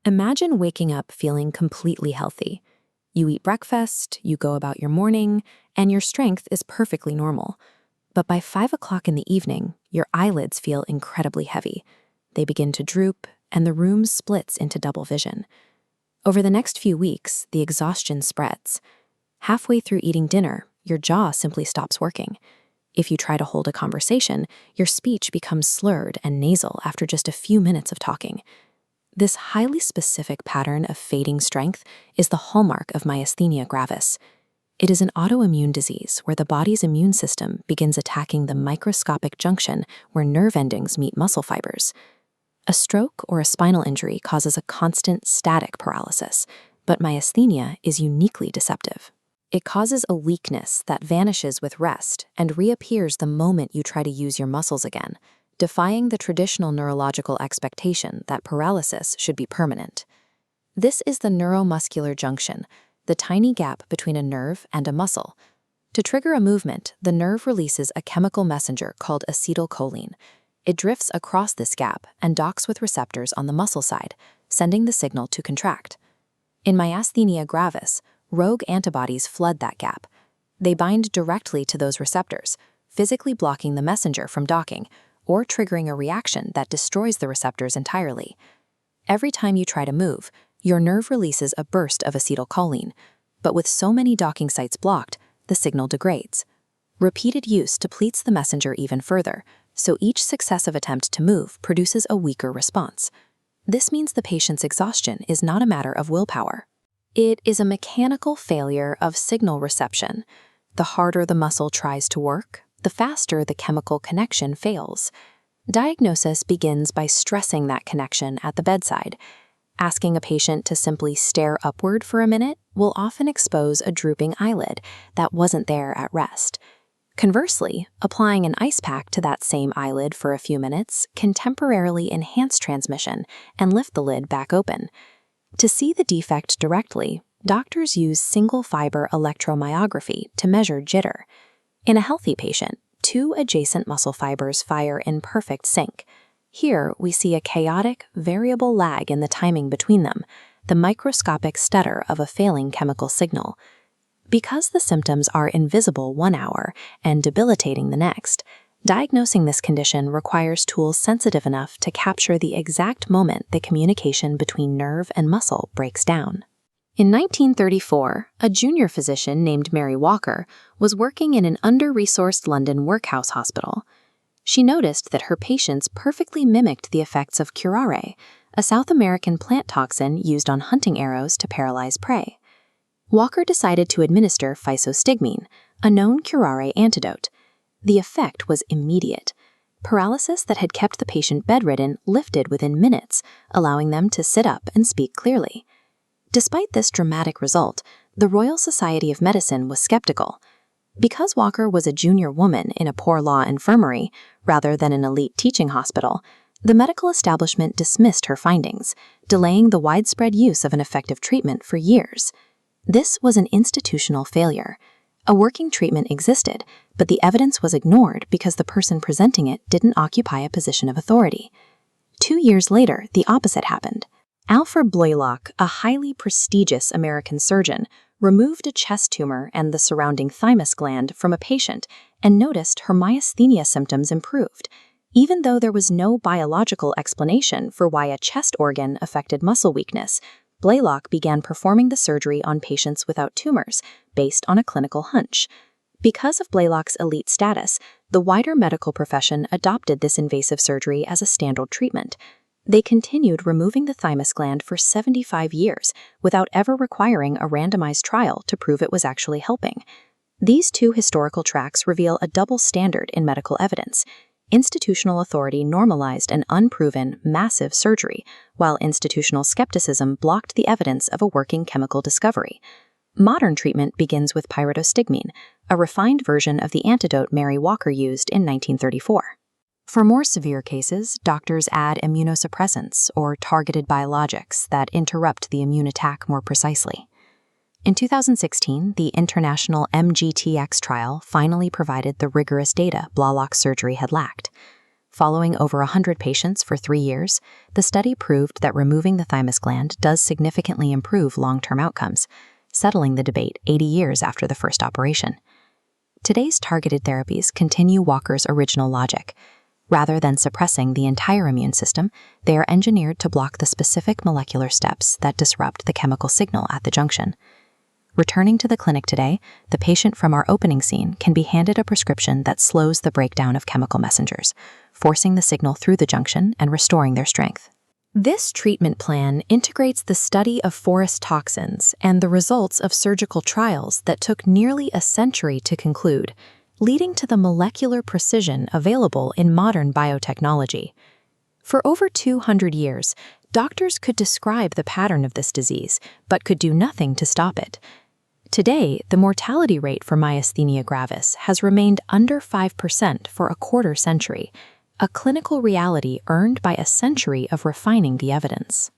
Imagine waking up feeling completely healthy. You eat breakfast, you go about your morning, and your strength is perfectly normal. But by 5 o'clock in the evening, your eyelids feel incredibly heavy. They begin to droop, and the room splits into double vision. Over the next few weeks, the exhaustion spreads. Halfway through eating dinner, your jaw simply stops working. If you try to hold a conversation, your speech becomes slurred and nasal after just a few minutes of talking. This highly specific pattern of fading strength is the hallmark of myasthenia gravis. It is an autoimmune disease where the body's immune system begins attacking the microscopic junction where nerve endings meet muscle fibers. A stroke or a spinal injury causes a constant static paralysis, but myasthenia is uniquely deceptive. It causes a weakness that vanishes with rest and reappears the moment you try to use your muscles again, defying the traditional neurological expectation that paralysis should be permanent. This is the neuromuscular junction, the tiny gap between a nerve and a muscle. To trigger a movement, the nerve releases a chemical messenger called acetylcholine. It drifts across this gap and docks with receptors on the muscle side, sending the signal to contract. In myasthenia gravis, rogue antibodies flood that gap. They bind directly to those receptors, physically blocking the messenger from docking, or triggering a reaction that destroys the receptors entirely. Every time you try to move, your nerve releases a burst of acetylcholine, but with so many docking sites blocked, the signal degrades. Repeated use depletes the messenger even further, so each successive attempt to move produces a weaker response. This means the patient's exhaustion is not a matter of willpower. It is a mechanical failure of signal reception. The harder the muscle tries to work, the faster the chemical connection fails. Diagnosis begins by stressing that connection at the bedside. Asking a patient to simply stare upward for a minute will often expose a drooping eyelid that wasn't there at rest. Conversely, applying an ice pack to that same eyelid for a few minutes can temporarily enhance transmission and lift the lid back open. To see the defect directly, doctors use single-fiber electromyography to measure jitter. In a healthy patient, two adjacent muscle fibers fire in perfect sync. Here, we see a chaotic, variable lag in the timing between them, the microscopic stutter of a failing chemical signal. Because the symptoms are invisible 1 hour and debilitating the next, diagnosing this condition requires tools sensitive enough to capture the exact moment the communication between nerve and muscle breaks down. In 1934, a junior physician named Mary Walker was working in an under-resourced London workhouse hospital. She noticed that her patients perfectly mimicked the effects of curare, a South American plant toxin used on hunting arrows to paralyze prey. Walker decided to administer physostigmine, a known curare antidote. The effect was immediate. Paralysis that had kept the patient bedridden lifted within minutes, allowing them to sit up and speak clearly. Despite this dramatic result, the Royal Society of Medicine was skeptical. Because Walker was a junior woman in a poor law infirmary, rather than an elite teaching hospital, the medical establishment dismissed her findings, delaying the widespread use of an effective treatment for years. This was an institutional failure. A working treatment existed, but the evidence was ignored because the person presenting it didn't occupy a position of authority. 2 years later, the opposite happened. Alfred Blaylock, a highly prestigious American surgeon, removed a chest tumor and the surrounding thymus gland from a patient and noticed her myasthenia symptoms improved, even though there was no biological explanation for why a chest organ affected muscle weakness. Blaylock began performing the surgery on patients without tumors, based on a clinical hunch. Because of Blaylock's elite status, the wider medical profession adopted this invasive surgery as a standard treatment. They continued removing the thymus gland for 75 years without ever requiring a randomized trial to prove it was actually helping. These two historical tracks reveal a double standard in medical evidence. Institutional authority normalized an unproven, massive surgery, while institutional skepticism blocked the evidence of a working chemical discovery. Modern treatment begins with pyridostigmine, a refined version of the antidote Mary Walker used in 1934. For more severe cases, doctors add immunosuppressants or targeted biologics that interrupt the immune attack more precisely. In 2016, the international MGTX trial finally provided the rigorous data Blaylock's surgery had lacked. Following over 100 patients for 3 years, the study proved that removing the thymus gland does significantly improve long-term outcomes, settling the debate 80 years after the first operation. Today's targeted therapies continue Walker's original logic. Rather than suppressing the entire immune system, they are engineered to block the specific molecular steps that disrupt the chemical signal at the junction. Returning to the clinic today, the patient from our opening scene can be handed a prescription that slows the breakdown of chemical messengers, forcing the signal through the junction and restoring their strength. This treatment plan integrates the study of forest toxins and the results of surgical trials that took nearly a century to conclude, leading to the molecular precision available in modern biotechnology. For over 200 years, doctors could describe the pattern of this disease, but could do nothing to stop it. Today, the mortality rate for myasthenia gravis has remained under 5% for a quarter century, a clinical reality earned by a century of refining the evidence.